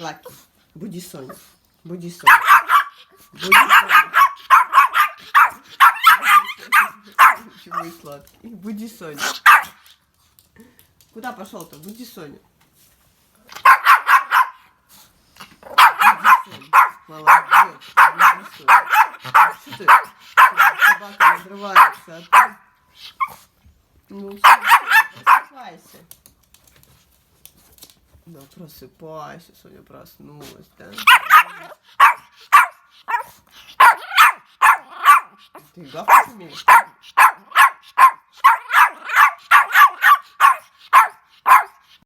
Лаки, буди Соню. Буди Соню. Буди Соню. Чего сладкий? Буди Соню. Куда пошел-то? Буди Соню. Молодец. Что ты? Собака надрывается. Ну, просыпайся. Да, просыпайся, Соня проснулась, да? Ты гавкать умеешь?